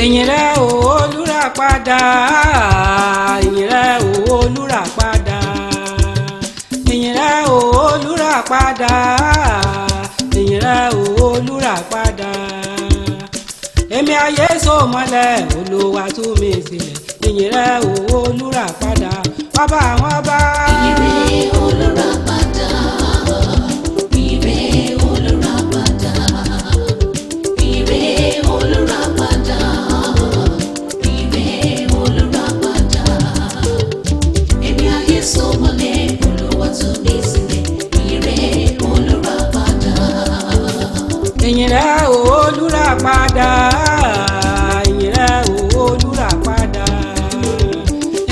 ìyìn rẹ o Olùràpadà, ìyìn rẹ o Olùràpadà, ìyìn rẹ o Olùràpadà, ìyìn rẹ o Olùràpadà. Èmi ayé so mọ́lẹ̀ Olúwa tú mi sílẹ̀, ìyìn rẹ o Olùràpadà, ọba àwọn ọba. Ìyìn rẹ Olùràpadà, ìyìn rẹ Olùràpadà, ìyìn rẹ Olùràpadà, ìyìn rẹ Olùràpadà. Èmi ayé so mọ́lẹ̀ Olúwa tú mi sílẹ̀, ìyìn rẹ Olùràpadà. Ìyìn rẹ o Olùràpadà, ìyìn rẹ o Olùràpadà,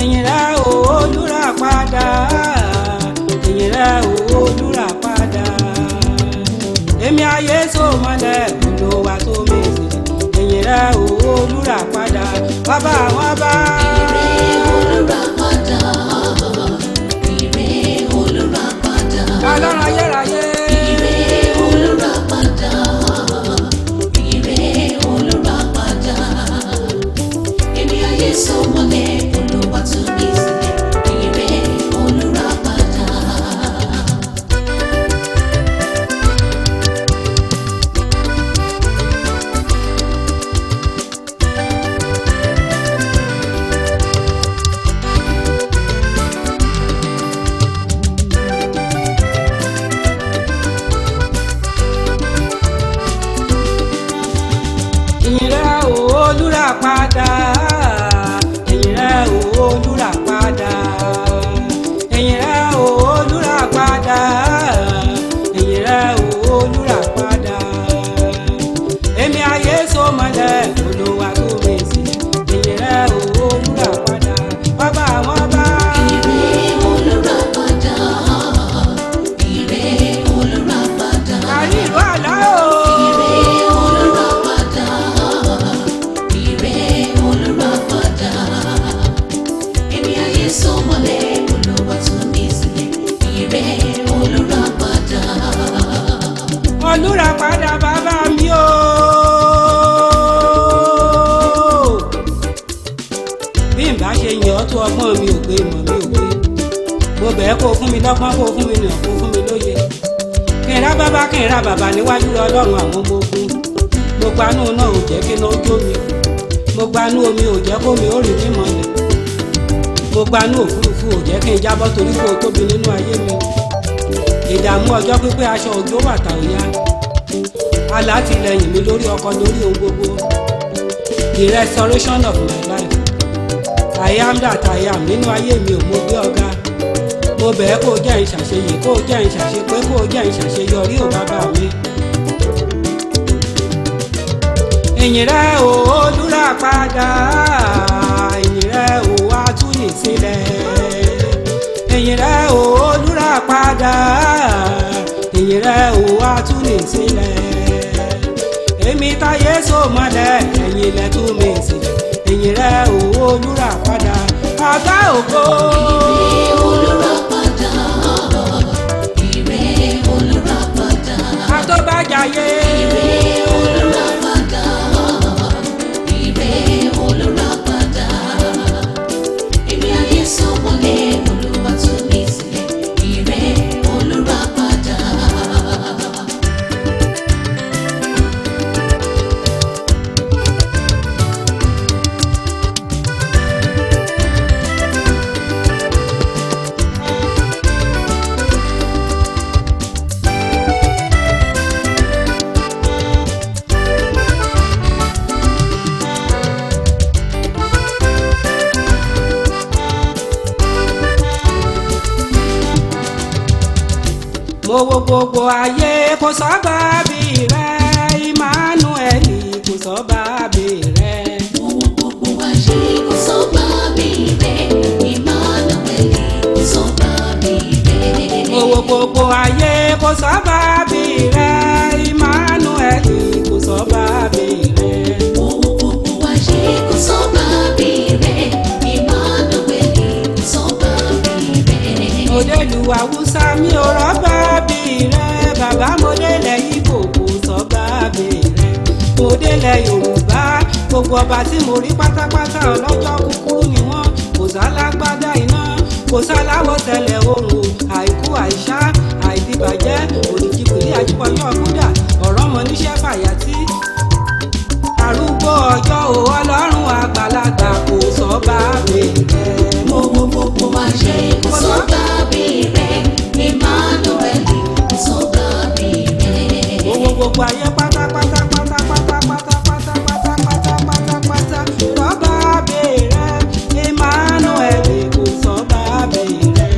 ìyìn rẹ o Olùràpadà, ìyìn rẹ o Olùràpadà. Èmi ayé so mọ́lẹ̀ Olúwa tó mi sílẹ̀, ìyìn rẹ o Olùràpadà, bàbá àwọn ọba. Ìyìn rẹ Olùràpadà, ìyìn rẹ Olùràpadà. Ọlọ́run ayérayé. Ìyìn rẹ Olùràpadà, ìyìn rẹ Olùràpadà. Èmi ayé so mọ́lẹ̀ Olúwa tú mi sílẹ̀, ìyìn rẹ Olùràpadà. Ìyìn rẹ o Olùràpadà, ìyìn rẹ o Olùràpadà, ìyìn rẹ o Olùràpadà, ìyìn rẹ o Olùràpadà. Èmi ayé so mọ́lẹ̀ Olúwa tó mi sílẹ̀, ìyìn rẹ o Olùràpadà, bàbá àwọn ọba. Ìyìn rẹ Olùràpadà, ìyìn rẹ Olùràpadà. Àrí ìlú àlá o. Ìyìn rẹ Olùràpadà, ìyìn rẹ Olùràpadà. Èmi ayé so mọ́lẹ̀ Olúwa tú mi sílẹ̀, ìyìn rẹ Olùràpadà. Olùràpadà bàbá mi o. Bí n bá ṣe yàn ọ́ tó ọgbọ́n mi ò gbé, ìmọ̀ mi ò gbé. Mo bẹ̀ ẹ́ kó fún mi lọ́gbọ́n, kó fún mi nìyàn, kó fún mi lóye. Kí n rá bàbá, kí n rá bàbá níwájú Ọlọ́run àwọn ọmọ ogun. Mo gbanú náà ò jẹ́ kí iná jó mi. Mo gbanú omi ò jẹ́ kó mi ó rìn mí mọ́lẹ̀. Mo gbanú òfurufú ò jẹ́ kí n jábọ́ torí kó o tóbi nínú ayé mi. Ìdààmú ọjọ́ pípẹ́ aṣọ òjò wàtà òya. Alátìlẹyìn mi lórí ọkọ lórí ohun gbogbo. The restoration of my life. I am that I am nínú ayé mi ò mo gbé ọ̀gá. Mo bẹ̀ ẹ́ kó o jẹ́ ìṣàṣeyè, kó o jẹ́ ìṣàṣepé, kó o jẹ́ ìṣàṣeyọrí ò bàbá mi. Ìyìn rẹ o Olùràpadà, ìyìn rẹ o Atúnisílẹ̀, ìyìn rẹ o Olùràpadà, ìyìn rẹ o Atúnisílẹ̀. Èmi táyé so mọ́lẹ̀ ẹ̀yìn lẹ tú mi sílẹ̀, ìyìn rẹ o Olùràpadà, ọ̀gá ògo. Ìyìn rẹ Olùràpadà, ìyìn rẹ Olùràpadà. Àtọ́bàjáyé. Ìyìn rẹ Olùràpadà, ìyìn rẹ Olùràpadà. Èmi ayé so mọ́lẹ̀ Olúwa tú mi sílẹ̀, ìyìn rẹ Olùràpadà. Mo wo gbogbo ayé kò sọ́ba bí rẹ, Emmanuel kò sọ́ba bí rẹ. Mo wo gbogbo ayé kò sọ́ba bí rẹ, Emmanuel kò sọ́ba bí rẹ. Mo wo gbogbo ayé kò sọ́ba bí rẹ, Emmanuel kò sọ́ba bí rẹ. Mo wo gbogbo ayé kò sọ́ba bí rẹ, Emmanuel kò sọ́ba bí rẹ. Mo délùú Haúsá mi ò rọ́bà bí rẹ, bàbá mo délẹ̀ Ìgbò kò sọ́ba bí rẹ. Mo délẹ̀ Yorùbá gbogbo ọba tí mo rí pátápátá ọlọ́jọ́ kúkúrú ni wọ́n, kò sálágbádá iná, kò sáláwọ̀ tẹ̀lẹ̀ oòrùn, àìkú àìṣá àìdìbàjẹ́, òjìji pèlí àjípọ̀jọ́ kúdà, ọ̀rọ̀ mọ níṣẹ́ fàyàtì. Arúgbó ọjọ́ o ọlọ́run àgbàlagbà, kò sọ bá mi rẹ̀. Mo wá ṣe kò sọ bá mi rẹ̀, Emmanuel kò sọ bá mi rẹ̀. Owó gbogbo ayé pátápátá rọ́bà bẹ̀rẹ̀, Emmanuel kò sọ bá bẹ̀rẹ̀.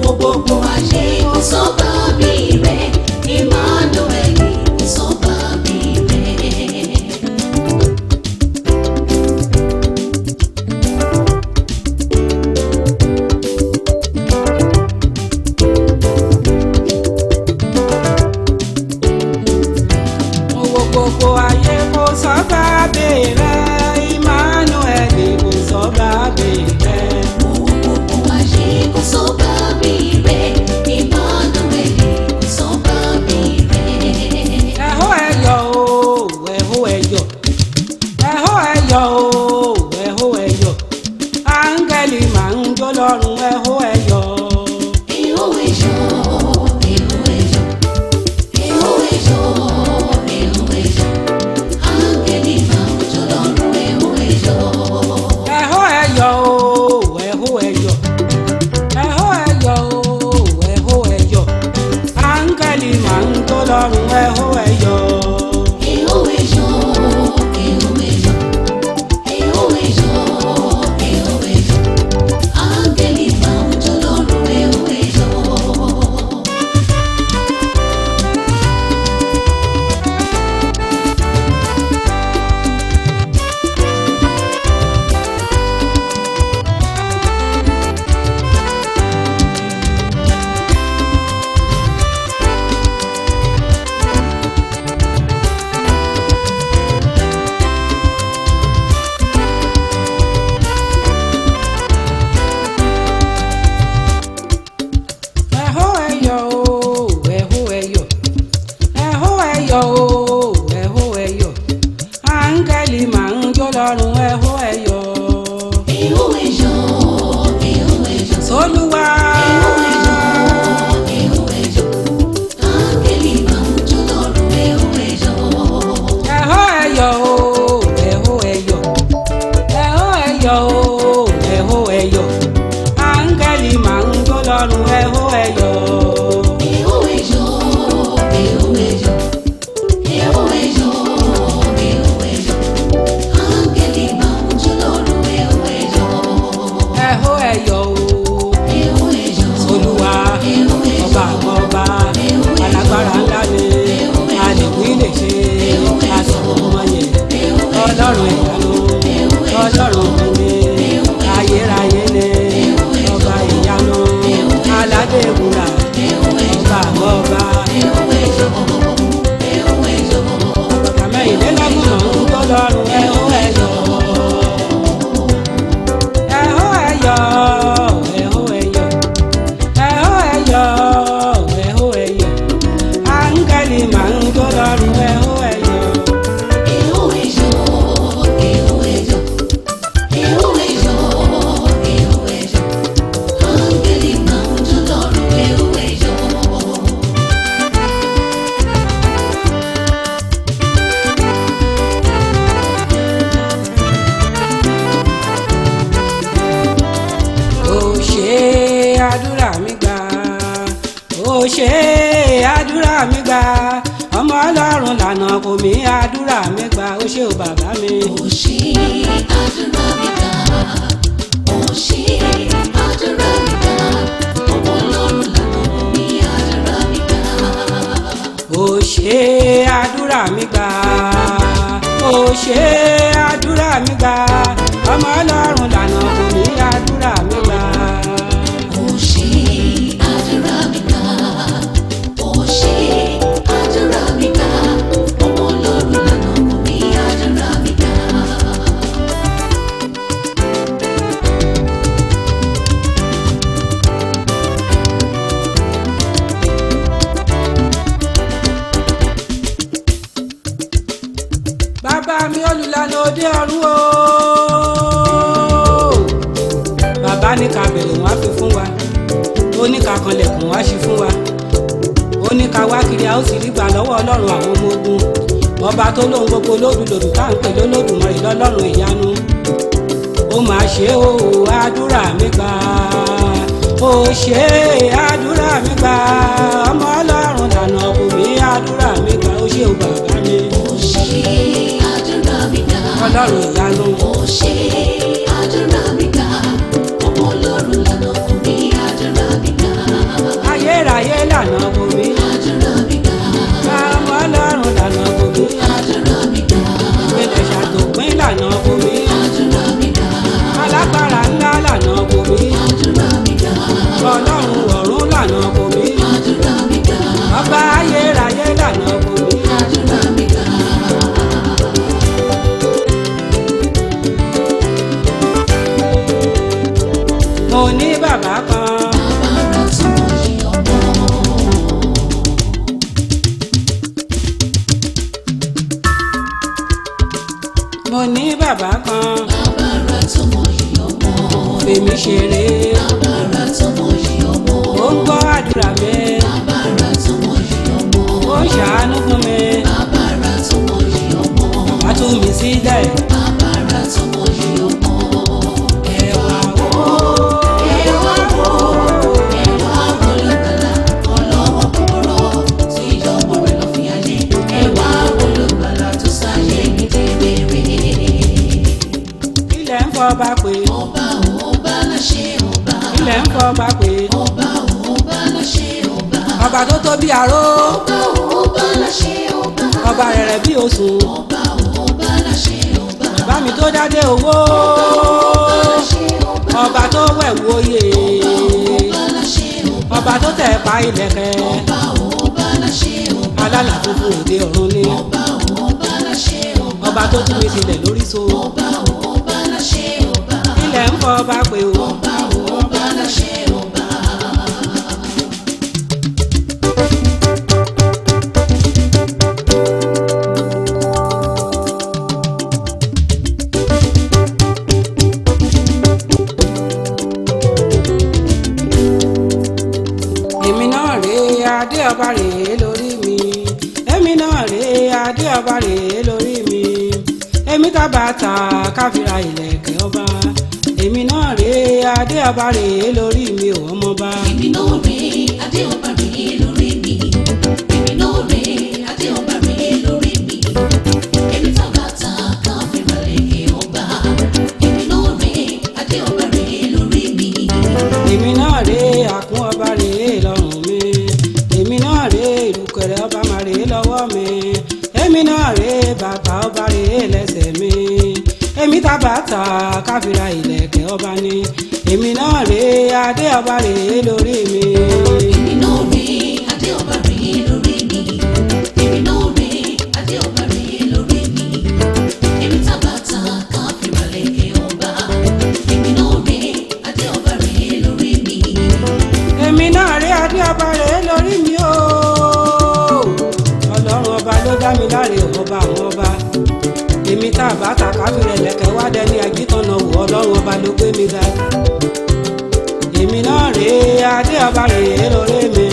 Mo wá ṣe kò sọ bá mi rẹ̀, Emmanuel kò sọ bá mi rẹ̀. Owó gbogbo ayé kò sọ bá bẹ̀rẹ̀, Emmanuel kò sọ bá bẹ̀rẹ̀. Mo wá ṣe kò sọ bá mi rẹ̀, Emmanuel kò sọ bá mi rẹ̀. Ẹ̀hó ẹ̀yọ̀ o, ẹ̀hó ẹ̀yọ̀, ẹ̀hó ẹ̀yọ̀ o, ẹ̀hó ẹ̀yọ̀, áńgẹ́lì máa ń jó lọ́run, ẹ̀hó ẹ̀yọ̀. Èhó ẹ̀yọ̀, èhó ẹ̀yọ̀, èhó ẹ̀yọ̀, èhó ẹ̀yọ̀, áńgẹ́lì máa ń jó lọ́run, èhó ẹ̀yọ̀. Ẹ̀hó ẹ̀yọ̀ o, ẹ̀hó ẹ̀yọ̀, ẹ̀hó ẹ̀yọ̀ o, ẹ̀hó ẹ̀yọ̀, áńgẹ́lì máa ń jó lọ́run, ẹ̀hó ẹ̀yọ̀. Èhó ẹ̀yọ̀, èhó ẹ̀yọ̀, èhó ẹ̀yọ̀, èhó ẹ̀yọ̀, áńgẹ́lì máa ń jó lọ́run, èhó ẹ̀yọ̀. Ẹ̀hó ẹ̀yọ̀ o, ẹ̀hó ẹ̀yọ̀, ẹ̀hó ẹ̀yọ̀ o, ẹ̀hó ẹ̀yọ̀, áńgẹ́lì máa ń jó lọ́run, ẹ̀hó ẹ̀yọ̀. Èhó ẹ̀yọ̀, èhó ẹ̀yọ̀, Sólúwa. èhó ẹ̀yọ̀, áńgẹ́lì máa ń jó lọ́run, èhó ẹ̀yọ̀. Ẹ̀hó ẹ̀yọ̀ o, ẹ̀hó ẹ̀yọ̀, ẹ̀hó ẹ̀yọ̀ o, ẹ̀hó ẹ̀yọ̀, áńgẹ́lì máa ń jó lọ́run, ẹ̀hó ẹ̀yọ̀. Èhó ẹ̀yọ̀, èhó ẹ̀yọ̀, èhó ẹ̀yọ̀, èhó ẹ̀yọ̀, áńgẹ́lì máa ń jó lọ́run, èhó ẹ̀yọ̀. Ẹ̀hó ẹ̀yọ̀ o, Èhó ẹ̀yọ̀, Olúwa, èhó ẹ̀yọ̀, ọba àwọn ọba, alágbára ńlá ni, àdìgún ilé ṣe, àsọ̀rọ̀ mọ̀yẹ̀, ọlọ́run ìyanu, ọlọ́run mi ni, ayérayé ni, ọba ìyanu, aládé wúrà, ọba àwọn ọba. èhó ẹ̀yọ̀, èhó ẹ̀yọ̀. Ọ̀gá mẹ́rìnlélọ́gbọ̀n máa ń jó lọ́run, ẹ̀hó ẹ̀yọ̀. Ẹ̀hó ẹ̀yọ̀, ẹ̀hó ẹ̀yọ̀, ẹ̀hó ẹ̀yọ̀, ẹ̀hó ẹ̀yọ̀, áńgẹ́lì máa ń jó lọ́run, ẹ̀hó ẹ̀yọ̀. Èhó ẹ̀yọ̀, èhó ẹ̀yọ̀, èhó ẹ̀yọ̀, èhó ẹ̀yọ̀, áńgẹ́lì máa ń jó lọ́run, èhó ẹ̀yọ̀. Ó ṣe àdúrà mi gbà, ó ṣe àdúrà mi gbà, ọmọ ọlọ́run lànà kò mí àdúrà mi gbà, ó ṣe ò bàbá mi. Ó ṣe àdúrà mi gbà, ó ṣe àdúrà mi gbà, ọmọ Ọlọ́run lànà mi àdúrà mi gbà. Ó ṣe àdúrà mi gbà, ó ṣe àdúrà mi gbà, ọmọ ọlọ́run lànà kò mí àdúrà mi gbà. Ó ṣe àdúrà mi gbà, ó ṣe àdúrà mi gbà, ọmọ Ọlọ́run lànà mi àdúrà mi gbà. Bàbá mi olùlànà òde ọ̀run bá ní ká bẹ̀rẹ̀ wọ́n á fi fún wa ó ní ká kanlẹ̀kùn wá ṣí fún wa ó ní ká wá kiri a ó sì rí gbà lọ́wọ́ ọlọ́run àwọn ọmọ ogun ọba tó lóhun gbogbo lódùlòdù tá à ń pè lólódùmarè lọ́lọ́run ìyanu ó máa ṣe ó àdúrà mi gbà ó ṣe àdúrà mi gbà ọmọ ọlọ́run lànà kò mí àdúrà mi gbà ó ṣe ó bàbá mi. ó ṣe àdúrà mi gbà ọlọ́run ìyanu. ó ṣe àdúrà mi gbà ọmọ ọlọ́run lànà kò mí àdúrà mi gbà ayérayé lànà kò mí àdúrà mi gbà ọmọ ọlọ́run lànà kò mí àdúrà mi gbà ìpínlẹ̀ ṣàtòpín lànà kò mí àdúrà mi gbà alágbára ńlá lànà kò mí àdúrà mi gbà ọlọ́run ọ̀run lànà kò mí àdúrà mi gbà ọba ayérayé lànà kò mí. àdúrà mi gbà. mo ní bàbá kan Bàbára tí mo yí ọmọ. mo ní bàbá kan Bàbára tí mo yí ọmọ. fèmí ṣeré Bàbára tí mo yí ọmọ. ó ń gbọ́ àdúrà mi Bàbára tí mo yí ọmọ. ó ń ṣàánú fún mi Bàbára tí mo yí ọmọ. wá tú mi sílẹ̀ Bàbára tí mo yí ọmọ. ẹ wá wò Ẹ wá wò olùgbàlà ọlọ́wọ́ kúrò tí ìjọba rẹ̀ lọ fi ayé. Ẹ wá olùgbàlà tó sáyé mi dé rere. ilẹ̀ ń fọba pé Ọba ọba láṣẹ ọba. ilẹ̀ ń fọba pé Ọba ọba láṣẹ ọba. ọba tó tó bí aró Ọba ọba láṣẹ ọba. ọba rẹ̀rẹ̀ bí osùn Ọba ọba láṣẹ ọba. bàbá mi tó dádé owó Láṣẹ ọba. ọba tó wẹ̀wù oyè Ọba láṣẹ ọba. ọba tó tẹ̀ pa ìlẹ̀kẹ̀ Ọba ọba láṣẹ ọba. alálà funfun òde ọ̀run ni Ọba ọba láṣẹ ọba. ọba tó tú mi sílẹ̀ lórí so Ọba ọba láṣẹ ọba. ilẹ̀ ń fọba pé o. Ọba ọba láṣẹ ọba. èmi náà rèé adé ọba rèé lórí mi èmi náà rèé adé ọba rèé lórí mi èmi tábàtà káfíra ìlẹ̀kẹ̀ ọba èmi náà rèé adé ọba rèé lórí mi ò ọmọba. Èmi náà rèé adé ọba rèé lórí mi. Èmi náà rèé adé ọba rèé lórí mi. Èmi tábàtà káfíra ìlẹ̀kẹ̀ ọba. Èmi náà rèé adé ọba rèé lórí mi. èmi náà rèé àkún ọba rèé lọ́rùn mi èmi náà rèé ìlúkẹ̀rẹ̀ ọba máa rèé lọ́wọ́ mi èmi náà rèé bàtà ọba rèé lẹ́sẹ̀ mi èmi tábàtà káfíra ìlẹ̀kẹ̀ ọba ni èmi náà rèé adé ọba rèé lórí mi. Èmi náà rèé adé ọba rèé lórí mi. Èmi náà rèé adé ọba rèé lórí mi. Èmi tábàtà káfíra ìlẹ̀kẹ̀ ọba. Èmi náà rèé adé ọba rèé lórí mi. èmi náà rèé adé ọba rèé lórí mi o ọlọ́run ọba ló dá mi láre ọba àwọn ọba èmi tábàtà káfíra ìlẹ̀kẹ̀ wá dẹni àjítọ̀nà wò ọlọ́run ọba ló gbé mi ga. èmi náà rèé adé ọba rèé lórí mi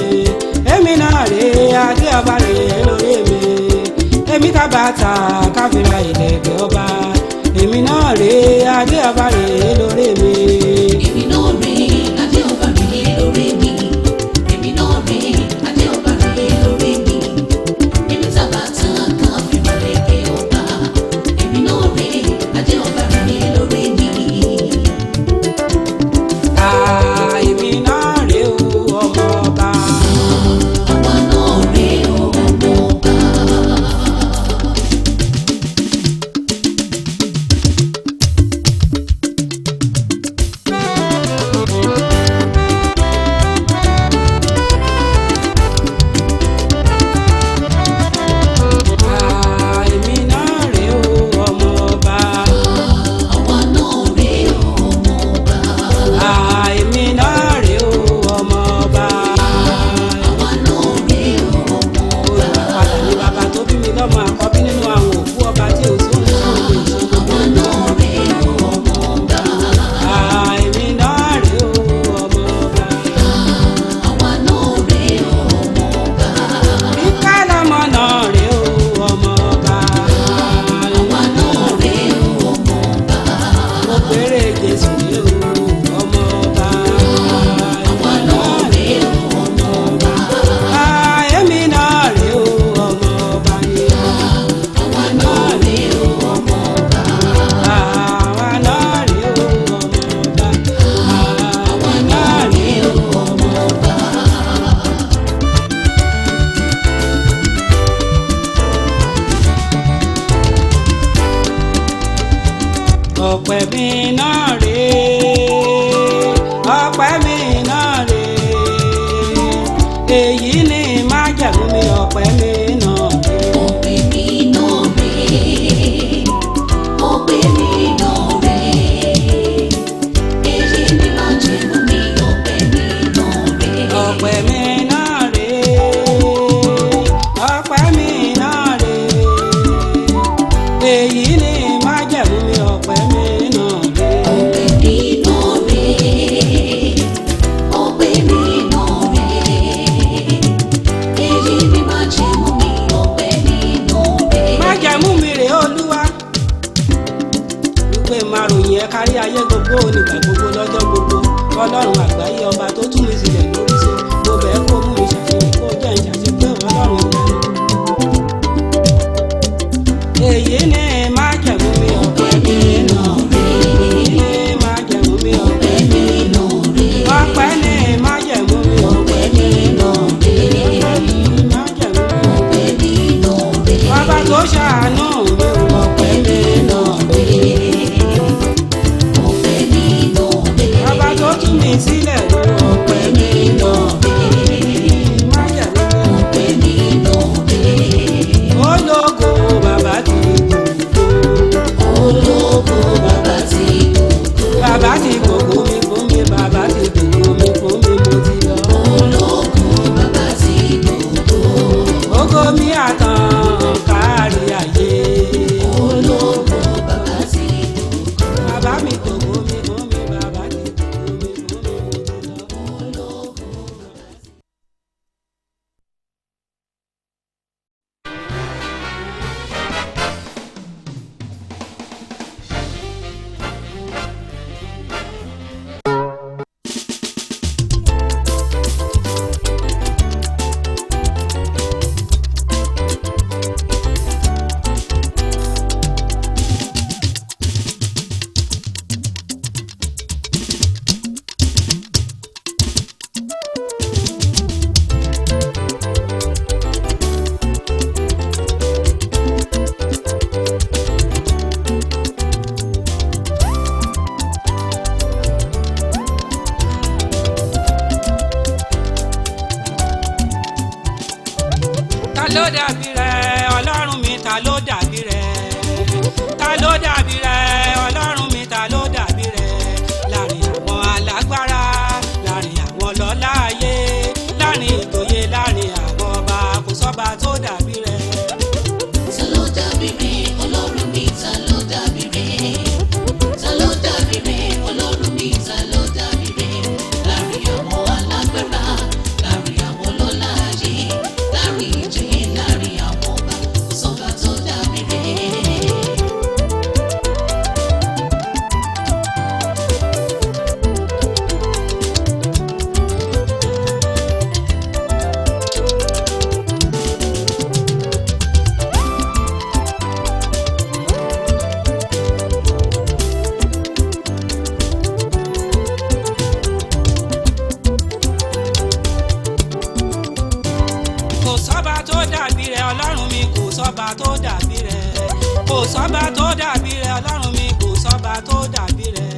èmi náà rèé adé ọba rèé lórí mi èmi tábàtà káfíra ìlẹ̀kẹ̀ ọba èmi náà rèé adé ọba rèé lórí mi. Èmi náà rèé adé ọba rèé lórí mi. Èmi náà rèé adé ọba rèé lórí mi. Èmi tábàtà káfíra ìlẹ̀kẹ̀ ọba. Èmi náà rèé adé ọba rèé lórí mi. èmi náà rèé o ọmọ ọba. Àwa náà rèé ọmọ ọba. ọpẹ́ mi náà rè èyí ni májẹ̀mú mi ọpẹ́ mi náà rè. ọpẹ́ mi náà rè ọpẹ́ mi náà rè èyí ni májẹ̀mú mi ọpẹ́ mi náà rè. ọpẹ́ mi náà rè ọpẹ́ mi náà rè èyí ni májẹ̀mú mi ọpẹ́ mi náà rè. ọpẹ́ mi náà rè èyí ni májẹ̀mú mi ọpẹ́ mi náà rè. májẹ̀mú mi rè Olúwa wípé máa ròyìn ẹ kárí ayé gbogbo nígbà gbogbo lọ́jọ́ gbogbo ọlọ́run àgbáyé ọba tó tú mi sílẹ̀ lórí ṣe mo bẹ̀ kó mú mi ṣàṣeyìn kó jẹ́ ìṣàṣepé ọlọ́run ìyanu. èyí ni májẹ̀mú mi ọpẹ́ mi náà rè èyí ni májẹ̀mú mi ọpẹ́ mi náà rè ọpẹ́ ni májẹ̀mú mi ọpẹ́ mi náà rè ọpẹ́ ni májẹ̀mú mi ọpẹ́ mi náà rè ọba tó ṣàánú mi ọpẹ́ mi náà rè ọpẹ́ mi náà rè ọba tó tú mi sílẹ̀ ọpẹ́ mi náà rè májẹ̀mú mi ọpẹ́ mi náà rè ológo bàbá ti gbogbo ológo bàbá tí bàbá ti gbogbo mi fún mi bàbá ti gbogbo mi fún mi mo ti lọ. ológo bàbá tí gbogbo ògo mi àtàn kárí ayé ológo bàbá tí gbogbo bàbá mi gbogbo mi fún mi bàbá ti gbogbo mi fún mi mo ti lọ. ológo. ta ló dàbí rẹ ọlọ́run mi ta ló dàbí rẹ ta ló dàbí rẹ ọlọ́run mi ta ló dàbí rẹ láàrin àwọn alágbára láàrin àwọn lọ́lá ayé láàrin ìjòyè láàrin àwọn ọba kò sọ́ba tó dàbí rẹ. Ta ló dàbí rẹ ọlọ́run mi ta ló dàbí rẹ ta ló dàbí rẹ ọlọ́run mi ta ló dàbí rẹ láàrin àwọn alágbára láàrin àwọn lọ́lá ayé láàrin ìjòyè láàrin àwọn ọba kò sọ́ba tó dàbí rẹ. kò sọ́ba tó dàbí rẹ ọlọ́run mi kò sọ́ba tó dàbí rẹ kò sọ́ba tó dàbí rẹ ọlọ́run mi kò sọ́ba tó dàbí rẹ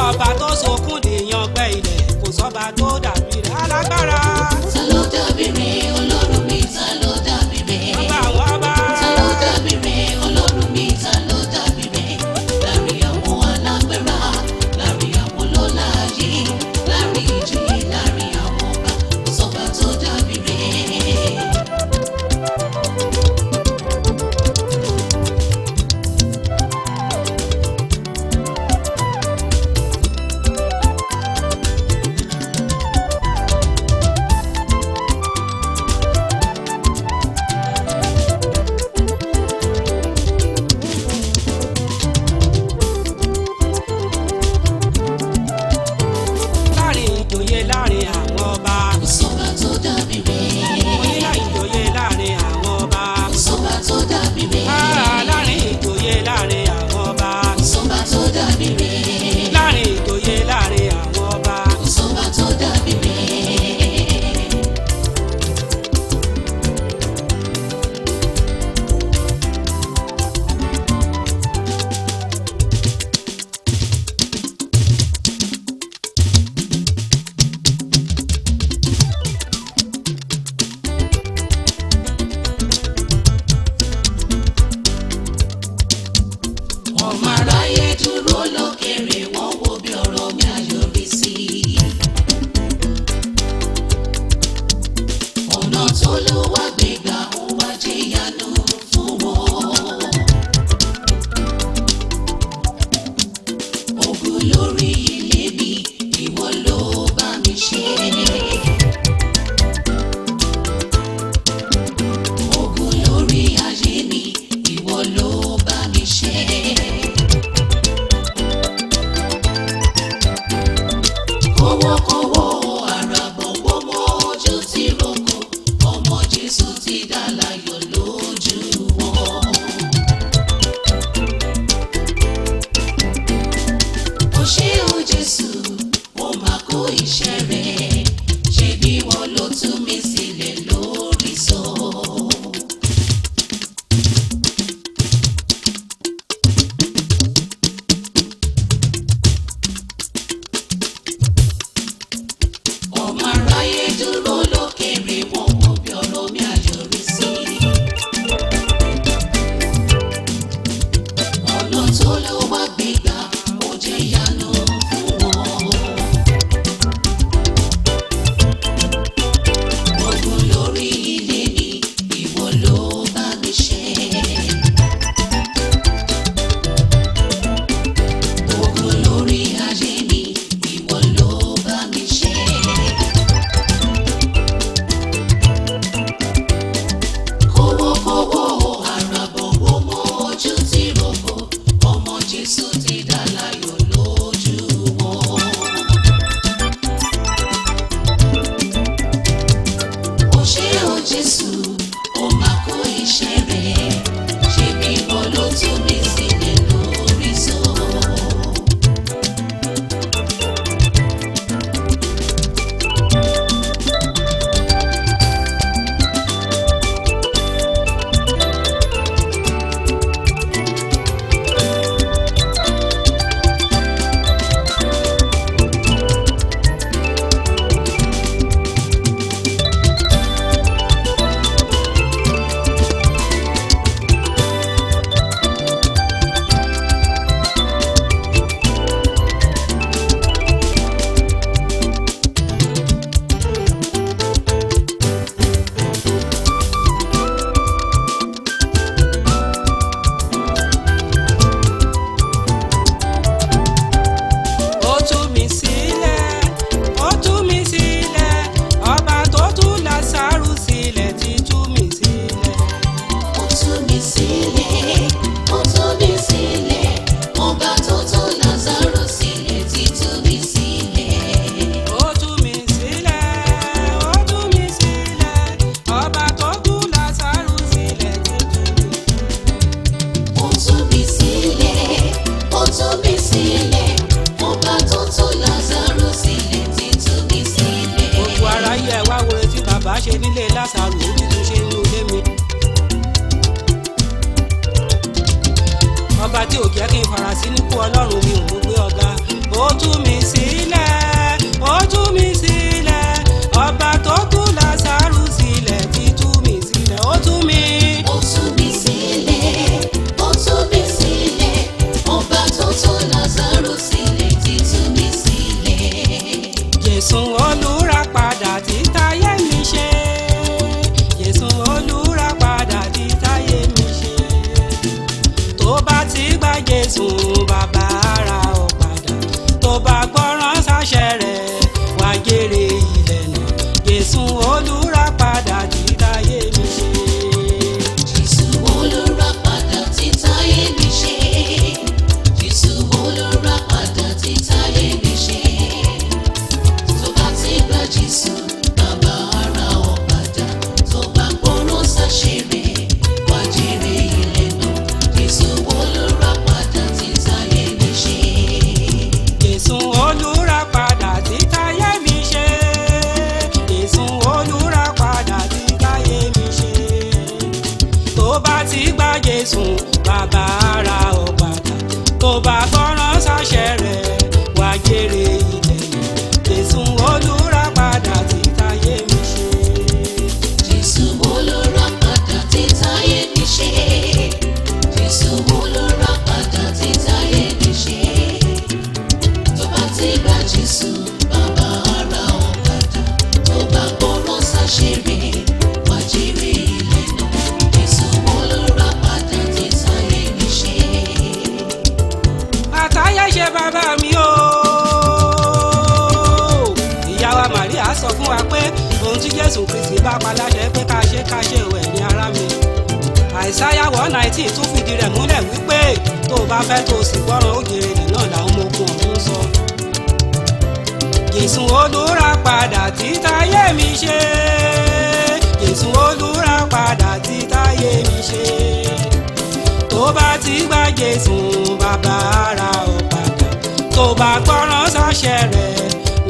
ọba tó sokún dèèyàn gbẹ ilẹ̀ kò sọ́ba tó dàbí rẹ alágbára Ta ló dàbí rẹ ọlọ́run mi ta ló dàbí rẹ. ọba àwọn ọba Ta ló dàbí rẹ ọlọ́run mi ta ló dàbí rẹ láàrin àwọn alágbára láàrin àwọn lọ́lá ayé láàrin ìjòyè láàrin àwọn ọba kò sọ́ba tó dàbí rẹ. láàrin ìjòyè láàrin àwọn ọba Kò sọ́ba tó dàbí rẹ. onílà ìjòyè láàrin àwọn ọba Kò sọ́ba tó dàbí rẹ. láàrin ìjòyè láàrin àwọn ọba Kò sọ́ba tó dàbí rẹ. láàrin ìjòyè láàrin àwọn ọba. Kò sọ́ba tó dàbí rẹ. kọ́wọ́kọ́wọ́ àràbọ̀ wọ́mọ́ ojú tí roko ọmọ Jésù ti dá láyọ̀ lójú wọn. Ó ṣé o Jésù ó máa kó iṣẹ́ rẹ̀ ṣe bí wọ́n ló tú mi sílẹ̀ lórí sọ. Ọmọ aráyé dúró lókèrè wọn mọ bí ọ̀rọ̀ mi àjọrí sí. Ọ̀nà tó ló wá gbígbà ó jẹ́ ìyanu fún wọn. Ogun lórí ilé mi ìwọ ló bá mi ṣe. Ogun lórí ayé mi ìwọ ló bá mi ṣe. Kọ́wọ́kọ́wọ́ àràbọ̀ wọ́mọ́ ojú tí roko ọmọ Jésù ti dá láyọ̀ lójú wọn. Ó ṣé o Jésù ó máa kó iṣẹ́ rẹ̀ ṣe bí wọ́n ló tú mi sílẹ̀ lórí sọ. Ó tú mi sílẹ̀, ó tú mi sílẹ̀, ọba tó tú Lásárù sílẹ̀ ti tú mi sílẹ̀. Ó tú mi sílẹ̀, ó tú mi sílẹ̀, ọba tó tú Lásárù sílẹ̀ ti tú mi sílẹ̀. Ó tú mi sílẹ̀, ó tú mi sílẹ̀, ọba tó tú Lásárù sílẹ̀ ti tú mi sílẹ̀. Ó tú mi sílẹ̀, ó tú mi sílẹ̀, ọba tó tú Lásárù sílẹ̀ ti tú mi sílẹ̀. Gbogbo aráyé ẹ wá wo etí bàbá ṣe nílé Lásárù ó ti tún ṣe nínú ilé mi. Ọba tí ò jẹ́ kí n fara sí nípò Ọlọ́run mi ò mú gbé ọ̀gá. Ó tú mi sílẹ̀, ó tú mi sílẹ̀, ọba tó tú Lásárù sílẹ̀ ti tú mi sílẹ̀. Ó tú mi. Ó tú mi sílẹ̀, ó tú mi sílẹ̀, ọba tó tú Lásárù sílẹ̀ ti tú mi sílẹ̀. Jésù olùràpadà tí táyé mi ṣe. Jésù olùràpadà tí táyé mi ṣe. Tó bá ti gba Jésù bàbá ara ọ̀ padà. Tó bá gbọ́ràn sáṣẹ rẹ̀ wá jèrè ilẹ̀ náà. Jésù olùràpadà tí táyé mi ṣe. Jésù olùràpadà tí táyé mi ṣe. Jésù olùràpadà tí táyé mi ṣe. Tó bá ti gba Jésù bàbá ara ọ̀ padà. Tó bá gbọ́ràn sáṣẹ rẹ̀ wá jèrè ilẹ̀ náà. Jésù olùràpadà tí táyé mi ṣe. Jésù olùràpadà tí táyé mi ṣe. Jésù olùràpadà tí táyé mi ṣe. Tó bá ti gba Jésù bàbá ara ọ̀ padà. Tó bá gbọ́ràn sáṣẹ rẹ̀ wá jèrè ilẹ̀ náà. Jésù olùràpadà tí táyé mi ṣe. Jésù olùràpadà tí táyé mi ṣe. Jésù olùràpadà tí táyé mi ṣe. Tó bá ti gba Jésù bàbá ara ọ̀ padà. Tó bá gbọ́ràn sáṣẹ rẹ̀ wá jèrè ilẹ̀ náà. Jésù olùràpadà tí táyé mi ṣe. Àtayé ṣe bàbá mi o. Ìyá wa Màríà sọ fún wa pé ohun tí Jésù Kristi bá pa láṣẹ pé ká ṣe ìwẹ̀ ní ara mi. Àìsáyà 119 tún fìdí rẹ̀ múlẹ̀ wípé tó o bá fẹ́ tó o sì gbọ́ràn ó jèrè rẹ̀ náà làwọn ọmọ ogun ọ̀run sọ. Jésù olùràpadà tí táyé mi ṣe. Jésù olùràpadà tí táyé mi ṣe. Tó bá ti gba Jésù bàbá ara ọ̀ padà. Tó bá gbọ́ràn sáṣẹ rẹ̀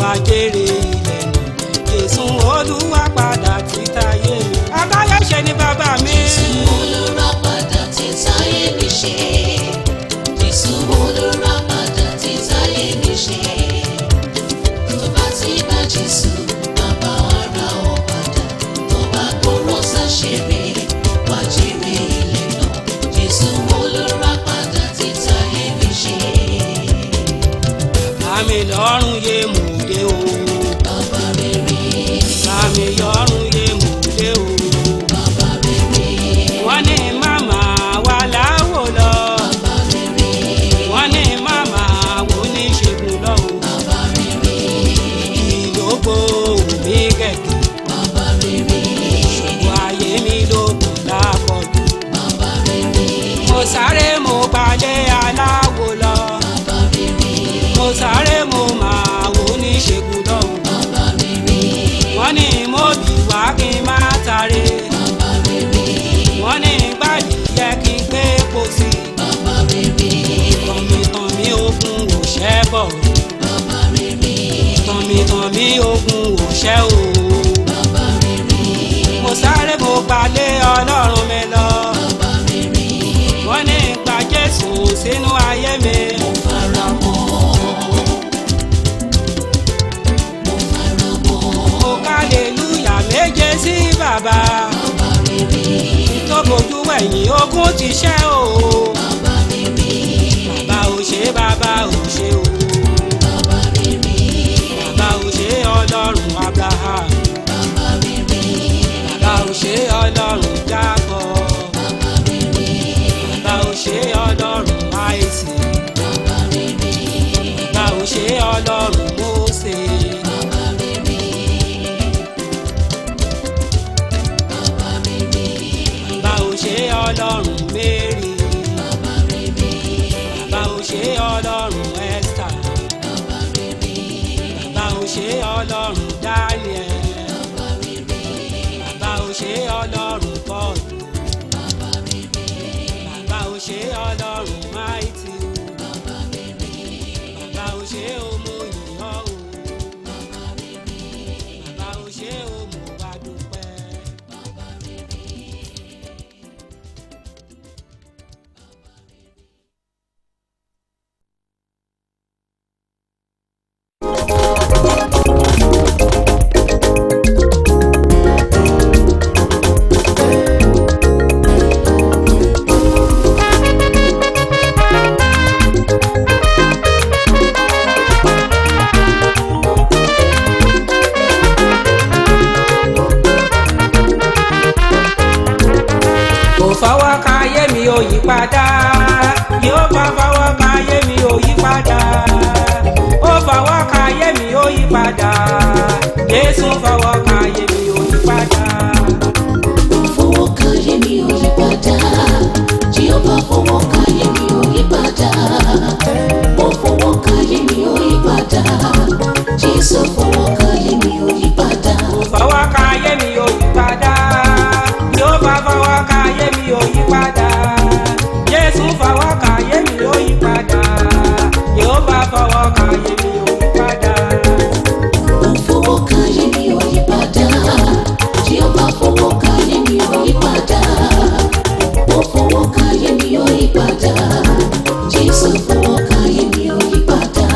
wá jèrè ilẹ̀ náà. Jésù olùràpadà tí táyé mi. Àtayé ṣe ni bàbá mi. Jésù olùràpadà tí táyé mi ṣe. Jésù olùràpadà tí táyé mi ṣe. Tó bá ti gba Jésù bàbá ara ọ̀ padà. Tó bá gbọ́ràn sáṣẹ rẹ̀ wá jèrè ilẹ̀ náà. Jésù olùràpadà tí táyé mi ṣe. Àmì lọ́rùn yé mòde o. Bàbá rere. Àmì yọrùn yé mòde o. Bàbá rere. Wọ́n ní màmá wà láwò lọ. Bàbá rere. Wọ́n ní màmá wò ní ṣègùn lọ o. Bàbá rere. Ìyókò mi kẹ̀kẹ́. Bàbá rere. Ṣùgbọ́n ayé mi ló kù lápọ̀jù. Bàbá rere. Mo sáré mo balẹ̀ aláwo lọ. Bàbá rere. Mo sáré mo máa wò ní ṣègùn lọ o. Bàbá rere. Wọ́n ní mo bì wá kí n má sáré. Bàbá rere. Wọ́n ní gbàdí yẹ kí n gbé epo sí. Bàbá rere. Tọ̀mìtọ̀mì ogun ò ṣẹ́ bọ̀. Bàbá rere. Tọ̀mìtọ̀mì ogun ò ṣẹ́ o. Bàbá rere. Mo sáré mo gbalẹ̀ Ọlọ́run mi lọ. Bàbá rere. Wọ́n ní gba Jésù sínú ayé mi. Mo fara mọ́. Mo fara mọ́. Mo kálẹ̀lúyà méje sí bàbá. Bàbá rere. Tó bojú ẹ̀yìn ogun ti ṣẹ́ o. Bàbá rere. Bàbá ò ṣe bàbá ò ṣe o. Bàbá rere. Bàbá ò ṣe Ọlọ́run Abraham. Bàbá rere. Bàbá ò ṣe Ọlọ́run Jacob. Bàbá rere. Bàbá ò ṣe Ọlọ́run Isaac. Bàbá rere. Bàbá ò ṣe Ọlọ́run Mósè. Bàbá rere. Bàbá rere. Bàbá ò ṣe Ọlọ́run Mary. Bàbá rere. Bàbá ò ṣe Ọlọ́run Esther. Bàbá rere. Bàbá ò ṣe Ọlọ́run Daniel. Bàbá rere. Bàbá ò ṣe Ọlọ́run Paul. Bàbá rere. Bàbá ò ṣe Ọlọ́run Mighty. Bàbá rere. Bàbá ò ṣe ọmọ ìyọ́ o. Bàbá rere. Bàbá ò ṣe ọmọ wa dúpẹ́. Bàbá rere. Kò fọwọ́ kan ayé mi ò yí padà. Yóò bá fọwọ́ kan ayé mi ò yí padà. Ó fọwọ́ kan ayé mi ò yí padà. Jésù fọwọ́ kan ayé mi ò yí padà. Ó fọwọ́ kan ayé mi ò yí padà. Jèhófà fọwọ́ kan ayé mi ò yí padà. Ó fọwọ́ kan ayé mi ò yí padà. Jésù fọwọ́ kan ayé mi ò yí padà. Kò fọwọ́ kan ayé mi ò yí padà. Yóò bá fọwọ́ kan ayé mi ò yí padà. Jésù fọwọ́ kan ayé mi ò yí padà. Yóò bá fọwọ́ kan ayé mi ò yí padà. Ó fọwọ́ kan ayé mi ò yí padà. Jèhófà fọwọ́ kan ayé mi ò yí padà. Ó fọwọ́ kan ayé mi ò yí padà. Jésù fọwọ́ kan ayé mi ò yí padà.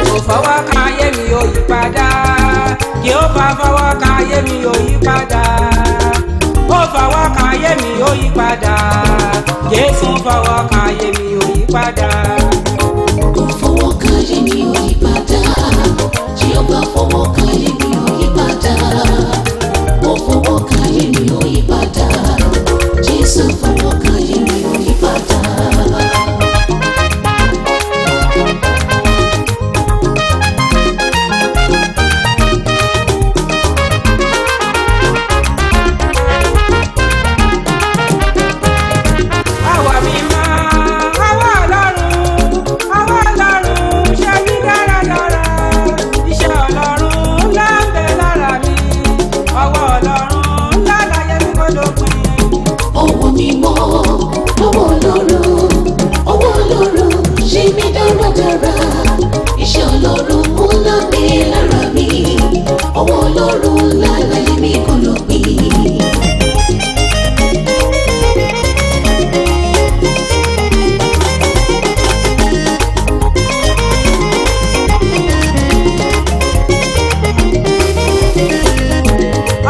Kò fọwọ́ kan ayé mi ò yí padà. Jèhófà fọwọ́ kan ayé mi ò yí padà. Ó fọwọ́ kan ayé mi ò yí padà. Jésù fọwọ́ kan ayé mi ò yí padà. Ó fọwọ́ kan ayé mi ò yí padà. Jèhófà fọwọ́ kan ayé mi ò yí padà. Ó fọwọ́ kan ayé mi ò yí padà. Jésù fọwọ́ kan ayé mi ò yí padà. láláyé mi kò lópin.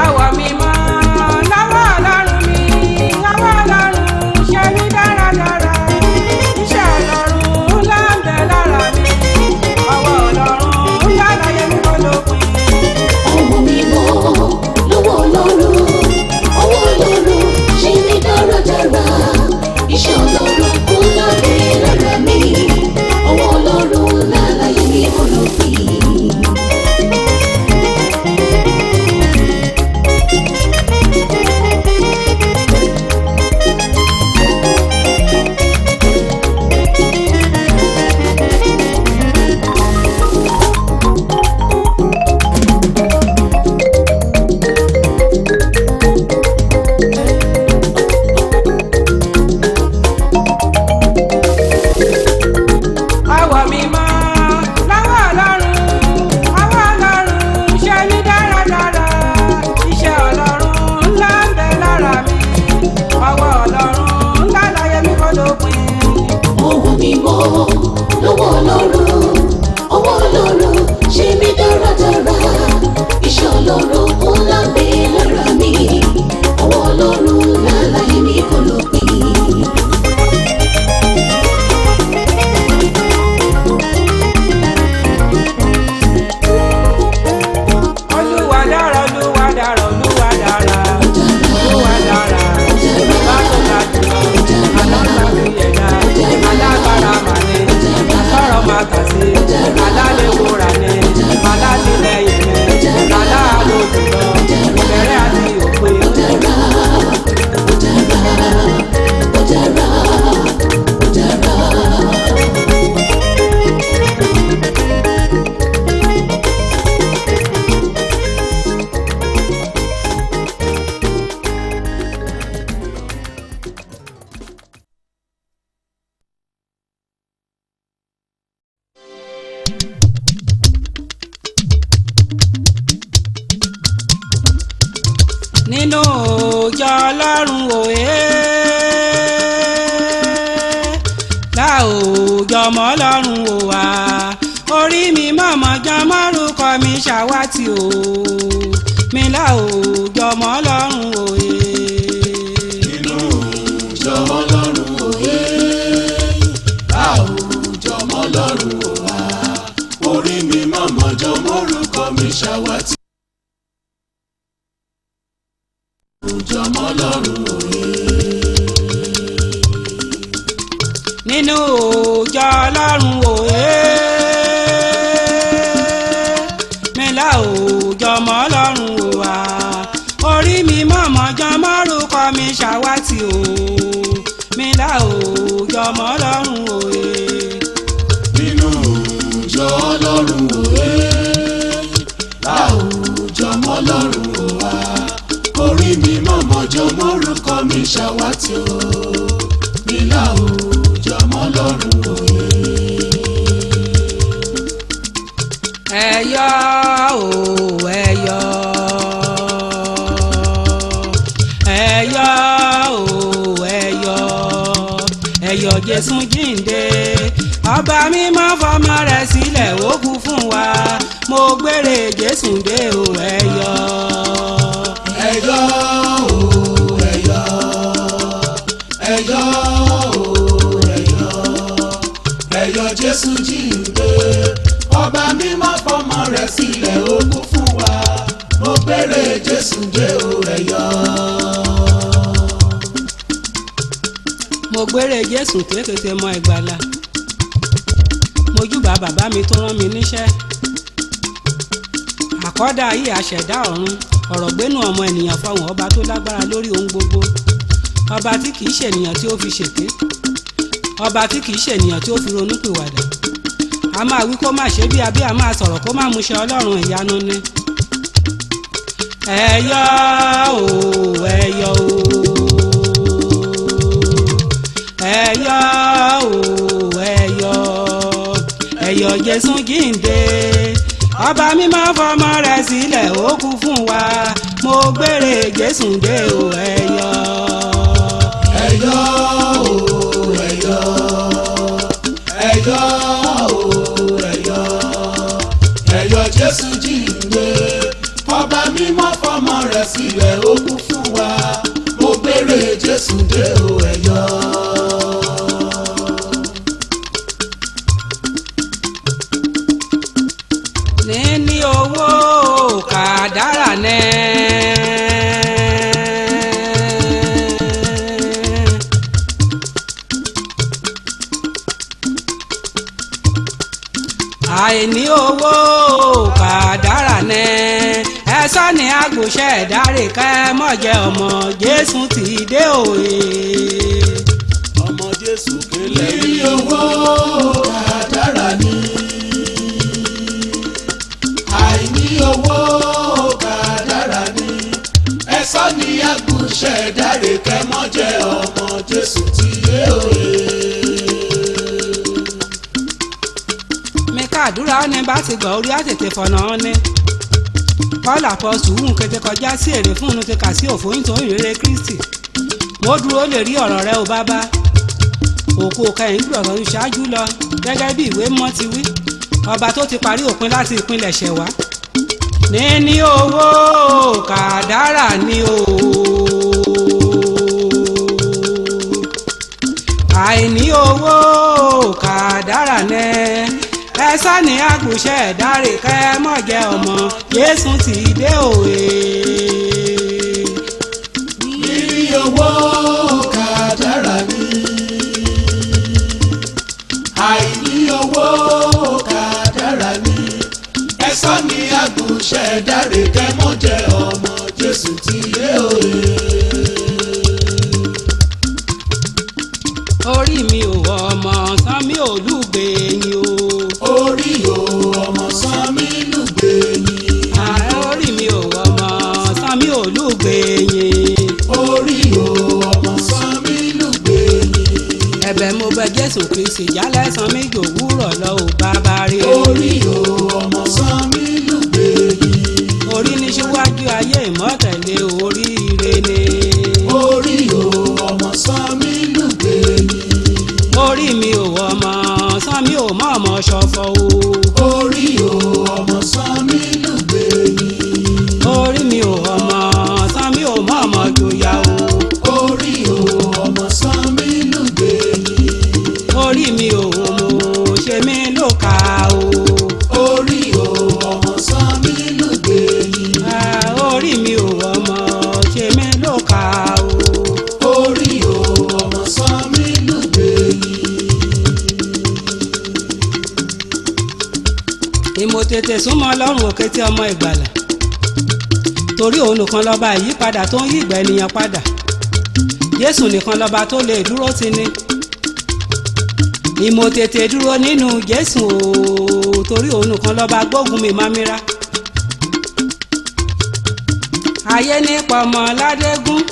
Àwọ̀ mi mọ́ lọ́wọ́ Ọlọ́run mi, lọ́wọ́ Ọlọ́run ṣe mí dáradára. Iṣẹ́ Ọlọ́run ńlá ń bẹ lára mi, ọwọ́ Ọlọ́run ńlá láyé mi kò lópin. Ọwọ́ mi mọ́ lọ́wọ́ Ọlọ́run, ọwọ́ Ọlọ́run ṣe mí dáradára. Iṣẹ́ Ọlọ́run ńlá ń bẹ lára mi, ọwọ́ Ọlọ́run ńlá láyé mi kò lópin. Àwọ̀ mi mọ́ lọ́wọ́ Ọlọ́run, ọwọ́ Ọlọ́run ṣe mí dáradára. Iṣẹ́ Ọlọ́run ńlá ń bẹ lára mi, ọwọ́ Ọlọ́run ńlá láyé mi kò lópin. Ọwọ́ mi mọ́ lọ́wọ́ Ọlọ́run, ọwọ́ Ọlọ́run ṣe mí dáradára. Iṣẹ́ Ọlọ́run ńlá ń bẹ lára mi, ọwọ́ Ọlọ́run ńlá láyé mi kò lópin. Olúwa dára, Olúwa dára, Olúwa dára, Olúwa dára. Bá tó ga jùlọ, alágbá fi yẹ̀dá, alágbára mà ní, asọ̀rọ̀ máa kà sí, alálẹ́wòrà ní, alátìlẹ́yìn ní, aláàlú jùlọ, ìbẹ̀rẹ̀ àti òpin. Nínú òòjọ́ Ọlọ́run òye láòjọ́ ọmọ Ọlọ́run ò wá orí mi mọ̀mọ́ jọ mọ́rúkọ mi ṣàwátì o mi láòjọ́ ọmọ Ọlọ́run òye. Nínú òòjọ́ Ọlọ́run òye láòjọ́ ọmọ Ọlọ́run ò wá orí mi mọ̀mọ́ jọ mọ́rúkọ mi ṣàwátì. Òòjọ́ ọmọ Ọlọ́run òye. Nínú òòjọ́ Ọlọ́run òye mi láòjọ́ ọmọ Ọlọ́run ò wá orí mi mọ̀mọ́ jọ mọ́rúkọ mi ṣàwátì o mi láòjọ́ ọmọ Ọlọ́run òye. Nínú òòjọ́ Ọlọ́run òye láòjọ́ ọmọ Ọlọ́run ò wá orí mi mọ̀mọ́ jọ mọ́rúkọ mi ṣàwátì o mi láòjọ́ ọmọ Ọlọ́run òye. Ẹ̀yọ̀ o ẹ̀yọ̀, ẹ̀yọ̀ o ẹ̀yọ̀, ẹ̀yọ̀ Jésù jíǹde ọba mímọ́ fọmọ rẹ̀ sílẹ̀ ó kú fún wa mo gbére Jésù dé o ẹ̀yọ̀. Ẹ̀yọ̀ o ẹ̀yọ̀, ẹ̀yọ̀ o ẹ̀yọ̀, ẹ̀yọ̀ Jésù jíǹde ọba mímọ́ fọmọ rẹ̀ sílẹ̀ ó kú fún wa mo gbére Jésù dé o ẹ̀yọ̀. Mo gbére Jésù kékété mọ ìgbàlà mojúbà bàbá mi tó rán mi níṣẹ́ àkọ́dá ayé àṣẹ̀dá ọ̀run ọ̀rọ̀ gbénú ọmọ ènìyàn fọwọ́n ọba tó lágbára lórí ohun gbogbo ọba tí kìí ṣènìyàn tí ó fi ṣèké ọba tí kìí ṣènìyàn tí ó fi ronú pìwàdà a máa wí kó má ṣe bí abí a máa sọ̀rọ̀ kó má múṣẹ Ọlọ́run ìyanu ni. Ẹ̀yọ̀ o ẹ̀yọ̀ o ẹ̀yọ̀ o ẹ̀yọ̀, ẹ̀yọ̀ Jésù jíǹde ọba mímọ́ fọmọ rẹ̀ sílẹ̀ ó kú fún wa mo gbére Jésù dé o ẹ̀yọ́. ẹ̀yọ́ o ẹ̀yọ́ ẹ̀yọ́ o ẹ̀yọ́ ẹ̀yọ́ Jésù jíǹde ọba mímọ́ fọmọ rẹ̀ sílẹ̀ ó kú fún wa mo gbére Jésù dé o ẹ̀yọ́. níní owó kàdárà nẹ́. àìní owó kàdárà nẹ́. ẹ̀sọ́ ni àgùṣẹ́ ẹ̀dárè kẹ́ mọ̀jẹ́ ọmọ Jésù ti dé òye. ọmọ Jésù kélé ní owó kàdárà ní. àìní owó kàdárà ní. ẹ̀sọ́ ni àgùṣẹ́ ẹ̀dárè kẹ́ mọ̀jẹ́ ọmọ Jésù ti dé òye. mi káàdúrà ó ní bá ti gbọ́ orí àtètè fọ̀nà ọ́ ní. Paul apọ́sù ń kété kọjá sí èrè fún un ti kà sí òfò nítorí ìrere Kristi. mo dúró lè rí ọ̀rọ̀ rẹ o bàbá. òkú kẹyìn gbọ̀ngàn ṣáájú lọ gẹ́gẹ́ bí ìwé mọ́ ti wí. ọba tó ti parí òpin láti ìpilẹ̀ṣẹ̀ wá. níní owó kàdárà ni o. àìní owó kàdárà nẹ́. ẹ̀sọ́ ni àgùṣẹ́ ẹ̀dárè kẹ́ mọ̀jẹ́ ọmọ Jésù ti dé òye. níní owó kàdárà ní. àìní owó kàdárà ní. ẹ̀sọ́ ni àgùṣẹ́ ẹ̀dárè kẹ́ mọ̀jẹ́ ọmọ Jésù ti dé òye. orí mi ò ọmọ sán mi ò lùgbẹ̀yìn o. orí o ọmọ sán mi lùgbẹ̀yìn. orí mi ò ọmọ sán mi ò lùgbẹ̀yìn. orí o ọmọ sán mi lùgbẹ̀yìn. ẹ̀bẹ̀ mo bẹ̀ Jésù Kristi jálẹ̀ sán mi jòwúrọ̀ lọ ò bàbá rí. orí o ọmọ sán mi lùgbẹ̀yìn. orí ní síwájú ayé ìmọ̀tẹ̀lé oríire ni. orí o ọmọ sán mi lùgbẹ̀yìn. orí mi ò ọmọ sán mi ò mọ̀ ọmọ ṣọ̀fọ̀ o. orí o ọmọ sán mi lùgbẹ̀yìn. orí mi ò ọmọ sán mi ò mọ̀ ọmọ jòyà o. orí o ọmọ sán mi lùgbẹ̀yìn. orí mi ò mo ṣe mí ló kà o. orí o ọmọ sán mi lùgbẹ̀yìn. orí mi ò ọmọ ṣe mí ló kà o. orí o ọmọ sán mi lùgbẹ̀yìn. ìmọ̀ tètè súnmọ́ Ọlọ́run òkè tí ọmọ ìgbàlà. torí òun nìkan lọ́ba ìyípadà tó ń yí ìgbà ènìyàn padà. Jésù nìkan lọ́ba tó lè dúró tì ní. ìmọ̀ tètè dúró nínú Jésù o torí òun nìkan lọ́ba gbógun mi má mira. ayé ní pọ̀mọ́ ládégún.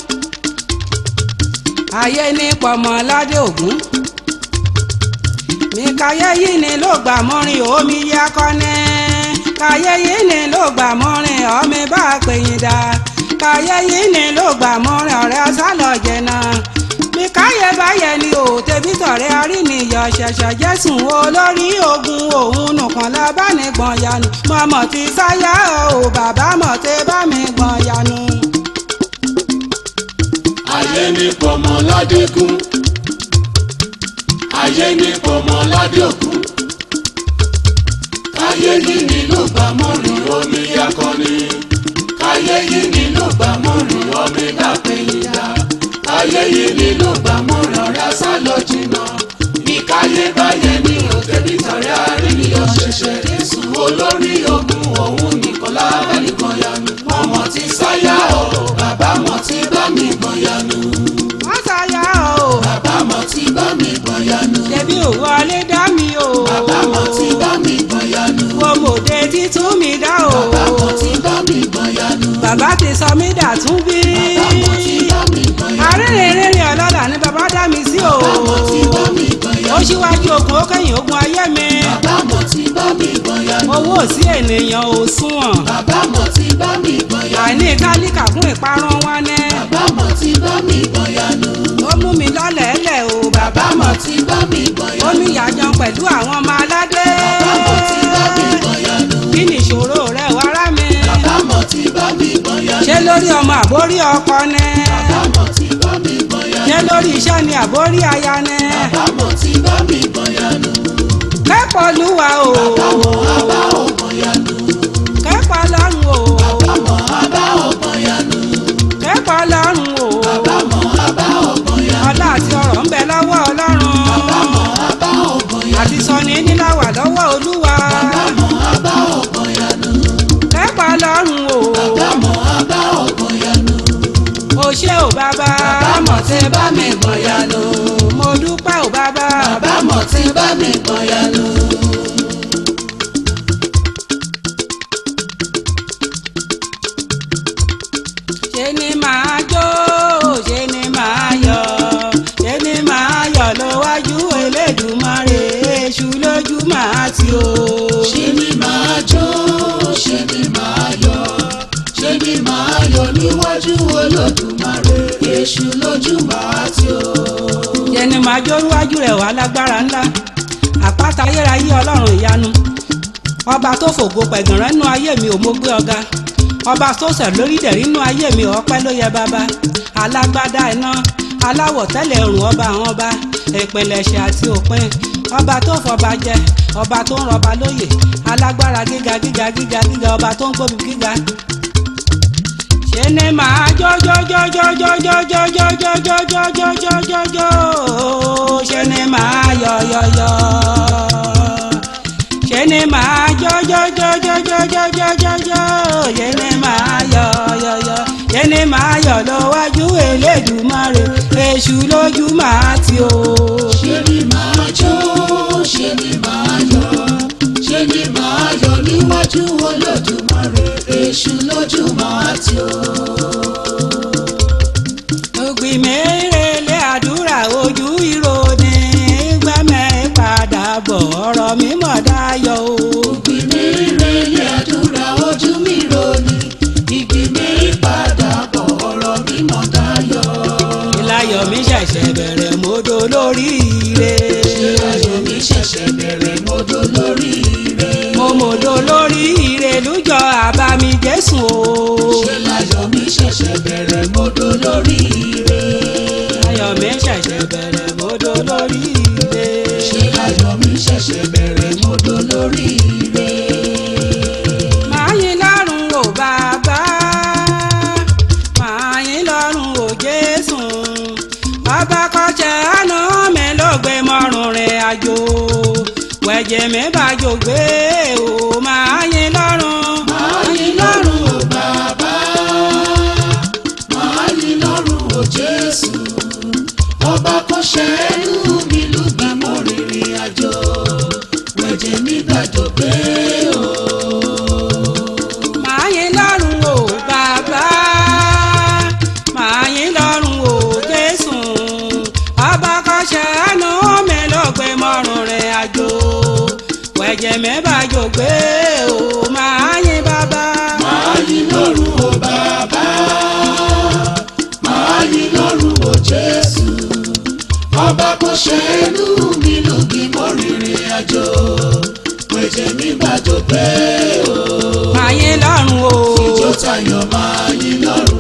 ayé ní pọ̀mọ́ ládé ògún. mi káyé yìí ni ló gbà mọ́rin omi yá kọ́nẹ́. káyé yìí ni ló gbà mọ́rin ọmọ bá pèyìn dá. káyé yìí ni ló gbà mọ́rin ọ̀rẹ́ sálọ jẹ̀nà. mi káyé báyẹ̀ ni ò tẹ̀bí tọ̀rẹ́ arínìyàn ṣẹ̀ṣẹ̀ Jésù olórí ogun òun nìkan lábá ní gbọ̀n yanu. mọ̀mọ́ ti sáyà o bàbá mọ̀ tẹ́ bá mi gbọ̀n yanu. ayé ní pọ̀mọ́ ládégún. ayé ní pọ̀mọ́ ládé ògún. káyé yìí ni ló gbà mọ́rin omi akọni. káyé yìí ni ló gbà mọ́rin omi dápẹ́yìn dá. káyé yìí ni ló gbà mọ́rin ọ̀rẹ́ sálọ jìnnà. ní káyé báyẹn ní òtẹ́bí tọ̀rẹ́ àríyàn ṣẹ̀ṣẹ̀ Jésù olórí ogun òun nìkan lábá nìkan yanu. ọmọ ti sáyà o bàbá mọ̀ tí bá mi gbọ̀n yanu. wọ́n sáyà o bàbá mọ̀ tí bá mi gbọ̀n yanu. ṣebí òwò alẹ́ dá mi o. bàbá mọ̀ tí bá mi gbọ̀n yanu. wo mòde títún mi dá o. bàbá mọ̀ tí bá mi gbọ̀n yanu. bàbá ti sọ mí dàtún bí. bàbá mọ̀ tí bá mi gbọ̀n yanu. arìnrìn ọlọ́lá ni bàbá dá mi sí o. bàbá mọ̀ tí bá mi gbọ̀n yanu. gbọ̀yà. ó ṣíwájú ogun ó kẹ́yìn ogun ayé mi. bàbá mọ̀ tí bá mi gbọ̀yà. owó ò sí ènìyàn ò sunwọ̀n. bàbá mọ̀ tí bá mi gbọ̀yà. àìní kálíkà fún ìparun wa ní. bàbá mọ̀ tí bá mi gbọ̀yà nù. ó mú mi lọ́lẹ̀ẹ́lẹ̀ o. bàbá mọ̀ tí bá mi gbọ̀yà. ó ní ìyàjọ pẹ̀lú àwọn ọmọ aládé. bàbá mọ̀ tí bá mi gbọ̀yà nù. kí ni ìṣòro rẹ wàrà mi. bàbá mọ̀ tí bá mi gbọ̀yà nù. ṣé lórí ọmọ àbórí ọkọ ni. bàbá mọ̀ tí bá mi gbọ̀yà nù. ṣé lórí iṣẹ́ ni àbórí aya ni. bàbá mọ̀ tí bá mi gbọ̀yà nù. kẹ́pọ̀ lúwa o. bàbá mọ̀ abá ò gbọ̀yà nù. kẹ́pọ̀ lọ́run o. bàbá mọ̀ abá ò gbọ̀yà nù. kẹ́pọ̀ lọ́run o. bàbá mọ̀ abá ò gbọ̀yà nù. ọlá àti ọrọ̀ ń bẹ lọ́wọ́ ọlọ́run. bàbá mọ̀ abá ò gbọ̀yà nù. àti sọni níláwà lọ́wọ́ olúwa. bàbá mọ̀ abá ò gbọ̀yà nù. kẹ́pọ̀ lọ́run o. bàbá mọ̀ abá ò gbọ̀yà nù. o ṣé o bàbá. bàbá mọ̀ tí bá mi gbọ̀yà nù. mo dúpẹ́ o bàbá. bàbá mọ̀ tí bá mi gbọ̀yà nù. ṣe ni màá jó ṣe ni màá yọ̀ ṣe ni màá yọ̀ lọ́wájú Elédùmarè èṣù lójú màá tì o. ṣe ni màá jó ṣe ni màá yọ̀ ṣe ni màá yọ̀ níwájú Olódùmarè èṣù lójú màá tì o. ṣe ni màá jó níwájú rẹ̀ wá lágbára ńlá àpáta ayérayé ọlọ́run ìyanu ọba tó fògo pẹ̀gànrán nínú ayé mi ò mo gbé ọ̀gá ọba tó sẹ̀ lórí dẹ̀rí nínú ayé mi ọpẹ́ ló yẹ bàbá alágbádá iná aláwọ̀ tẹ́lẹ̀ ọ̀run ọba àwọn ọba ìpilẹ̀ṣẹ̀ àti òpin ọba tó fọba jẹ ọba tó ń rọba lóyè alágbára gíga gíga gíga gíga ọba tó ń gbóbi gíga. ṣe ni màá jójójójójójójójójójójójójójójójó ṣe ni màá yọ̀yọ̀yọ̀ ṣe ni màá jójójójójójójójójó ṣe ni màá yọ̀yọ̀yọ̀ ṣe ni màá yọ̀ lọ́wájú Elédùmarè èṣù lójú màá tì o. ṣe ni màá jó ṣe ni màá yọ̀ ṣe ni màá yọ̀ níwájú Olódùmarè èṣù lójú màá tì o. ògbìn mèrèlé àdúrà ojú ìròní gbẹ́mẹ̀ padà bọ̀ ọ̀rọ̀ mímọ́ dayọ̀ o. ògbìn mèrèlé àdúrà ojú mi ròní ìgbìn mi padà bọ̀ ọ̀rọ̀ mímọ́ dayọ̀. ìláyọ̀ mi ṣẹ̀ṣẹ̀ bẹ̀rẹ̀ mọ́dọ̀ lórí ire. ìláyọ̀ mi ṣẹ̀ṣẹ̀ bẹ̀rẹ̀ mọ́dọ̀ lórí ire. mo mọ́dọ̀ lórí ire lójọ́ àbámi Jésù o. ìláyọ̀ mi ṣẹ̀ṣẹ̀ bẹ̀rẹ̀ mọ́dọ̀ lórí ire. ìláyọ̀ mi ṣẹ̀ṣẹ̀ bẹ̀rẹ̀ mọ́dọ̀ lórí ire. ìláyọ̀ mi ṣẹ̀ṣẹ̀ bẹ̀rẹ̀ mọ́dọ̀ lórí ire. màá yìn lọ́run o bàbá màá yìn lọ́run o Jésù bàbá kọ́ṣẹ́ àná mi ló gbé mọ́rùn rìn àjò wẹ̀jẹ̀ mi bàjò gbé o màá yìn lọ́run. màá yìn lọ́run o bàbá màá yìn lọ́run o Jésù ọba kọ́ṣẹ́ ẹnu mi lùgbà mọ́ rìnrìn àjò wẹ̀jẹ̀ mi bàjò gbé o. màá yìn lọ́run o bàbá màá yìn lọ́run o Jésù ọba kọ́ṣẹ́ àánú mi ló gbé mọ́rùn rìn àjò wẹ̀jẹ̀ mi bàjò gbé o màá yìn bàbá. màá yìn lọ́run o bàbá màá yìn lọ́run o Jésù ọba kọ́ṣẹ́ ẹnu mi lùgbì mọ́ rìnrìn àjò wẹ̀jẹ̀ mi bàjò gbé o. màá yìn lọ́run o. tìjó tayọ̀ máa yìn lọ́run.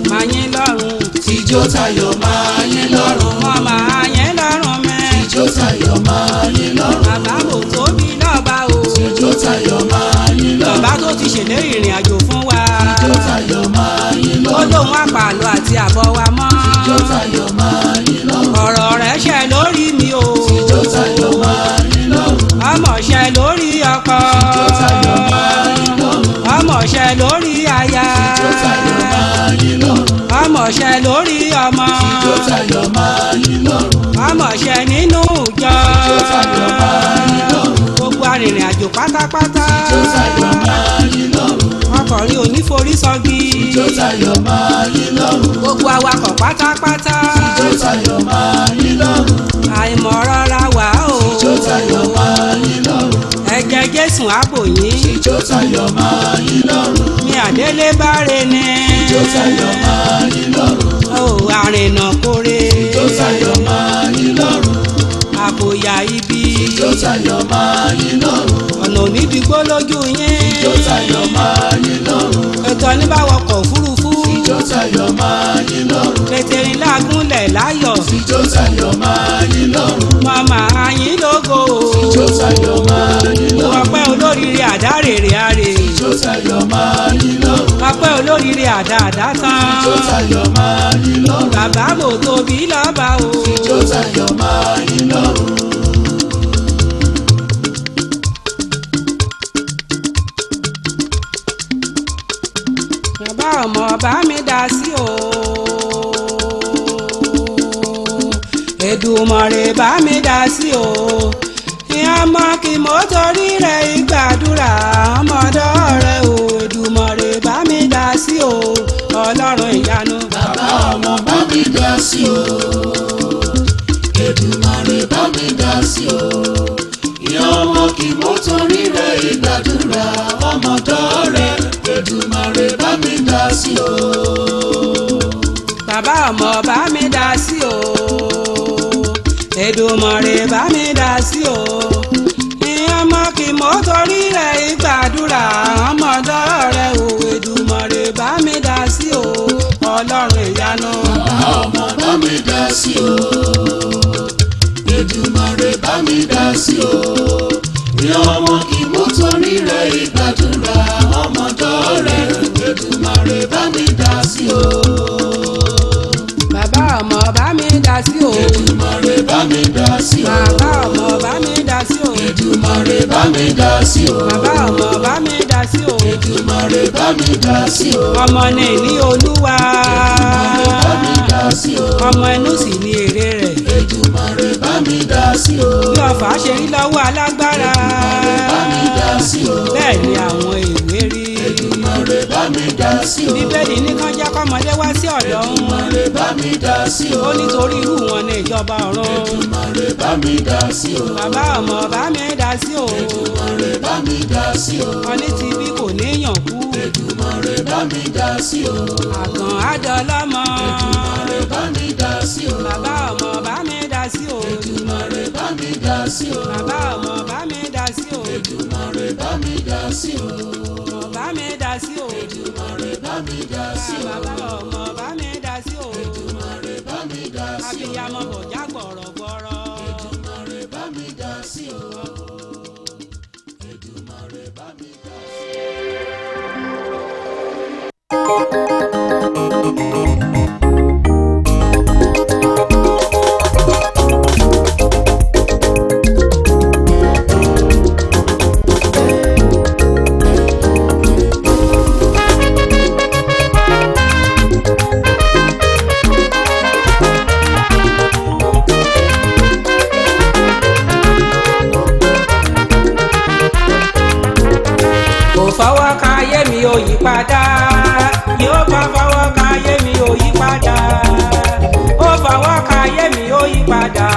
màá yìn lọ́run. tìjó tayọ̀ máa yìn lọ́run. mo máa yìn lọ́run mẹ́. tìjó tayọ̀ máa yìn lọ́run. bàbá mo tóbi lọ́ba o. tìjó tayọ̀ máa yìn lọ́run. bàbá tó ti ṣèlérí ìrìn àjò fún wa. tìjó tayọ̀ máa yìn lọ́run. ó lóun àpàlọ́ àti àbọ̀ wa mọ́. tìjó tayọ̀ máa yìn lọ́run. ọ̀rọ̀ rẹ̀ ṣẹ lórí mi o. tìjó tayọ̀ máa yìn lọ́run. ọmọ ṣẹ lórí ọkọ. tìjó tayọ̀ máa yìn lọ́run. ọmọ ṣẹ lórí aya. tìjó tayọ̀ máa yìn lọ́run. ọmọ ṣẹ lórí ọmọ. tìjó tayọ̀ máa yìn lọ́run. ọmọ ṣẹ nínú ìjọ. tìjó tayọ̀ máa yìn lọ́run. gbogbo arìnrìn àjò pátápátá. tìjó tayọ̀ máa yìn lọ́run. ọkùnrin oníforí sọgi. tìjó tayọ̀ máa yìn lọ́run. gbogbo awakọ̀ pátápátá. tìjó tayọ̀ máa yìn lọ́run. àìmọ̀ rọra wà sùn àbò yín. Ijó tayọ̀ máa yín lọ́rùn. mi àdélé báre ni. Ijó tayọ̀ máa yín lọ́rùn. ó àrìnà kórè. Ijó tayọ̀ máa yín lọ́rùn. àkòyà ibi. Ijó tayọ̀ máa yín lọ́rùn. ọ̀nà onídìgbò lójú yín. Ijó tayọ̀ máa yín lọ́rùn. ètò oníbàwọkọ̀ òfurufú. Ijó tayọ̀ máa yín lọ́rùn. tètè rìn lágúnlẹ̀ láyọ̀. Ijó tayọ̀ máa yín lọ́rùn. màmá yín lógo. Ijó tayọ̀ máa yín lọ́rùn. ọpẹ́ olóríire àdárèrè àrè. Ijó tayọ̀ máa yín lọ́rùn. ọpẹ́ olóríire àdáàdá tán. Ijó tayọ̀ máa yín lọ́rùn. bàbá mo tóbi lọ́ba o. Ijó tayọ̀ máa yín lọ́rùn. bàbá ọmọ bá mi dá sí o. Èdùmàrè bá mi dá sí o. ìyá mọ kí mo torí rẹ̀ ìgbàdúrà ọmọdé rẹ̀ o. Èdùmàrè bá mi dá sí o. ọlọ́run ìyanu. Bàbá ọmọ bá mi dá sí o. Èdùmàrè bá mi dá sí o. Ìyá ọmọ kì mo torí rẹ̀ ìgbàdúrà ọmọdé rẹ̀. Èdùmàrè bá mi dá sí o. bàbá ọmọ bá mi dá sí o. Èdùmàrè bá mi dá sí o. ìyá mọ kí mo torí rẹ̀ ìgbàdúrà ọmọdé rẹ̀ o. Èdùmàrè bá mi dá sí o. ọlọ́run ìyanu. Bàbá ọmọ bá mi dá sí o. Èdùmàrè bá mi dá sí o. Ìyá ọmọ kì mo torí rẹ̀ ìgbàdúrà ọmọdé rẹ̀. Èdùmàrè bá mi dá sí o. bàbá ọmọ bá mi dá sí o. Èdùmàrè bá mi dá sí o. bàbá ọmọ bá mi dá sí o. Èdùmàrè bá mi dá sí o. bàbá ọmọ bá mi dá sí o. Èdùmàrè bá mi dá sí o. ọmọ ní ní olúwa. Bá mi dá sí o. ọmọ inú sì ní èrè rẹ̀. Èdùmàrè bá mi dá sí o. bí ọ̀fà ṣe rí lọ́wọ́ alágbára. Bá mi dá sí o. bẹ́ẹ̀ ni àwọn èwe rí. Èdùmàrè bá mi dá sí o. bíbélì ní kán jẹ́ kọ́mọdé wá sí ọ̀dọ̀ òun. Èdùmàrè bá mi dá sí o. ó nítorí irú wọn ní ìjọba ọ̀run. Èdùmàrè bá mi dá sí o. bàbá ọmọ bá mi dá sí o. Èdùmàrè bá mi dá sí o. ọní ti bí kò níyàn kú. Èdùmàrè bá mi dá sí o. àgàn àdọ́lọ́mọ. Èdùmàrè bá mi dá sí o. bàbá ọmọ bá mi dá sí o. Èdùmàrè bá mi dá sí o. bàbá ọmọ bá mi dá sí o. Èdùmàrè bá mi dá sí o. ọmọ bá mi dá sí o. Èdùmàrè bá mi dá sí o. bàbá ọmọ bá mi dá sí o. Èdùmàrè bá mi dá sí o. abiyamọ bọ̀já gbọ̀rọ̀gbọ̀rọ̀. Èdùmàrè bá mi dá sí o. Èdùmàrè bá mi dá sí o. kò fọwọ́ kan ayé mi ò yí padà. yóò bá fọwọ́ kan ayé mi ò yí padà. ó fọwọ́ kan ayé mi ò yí padà.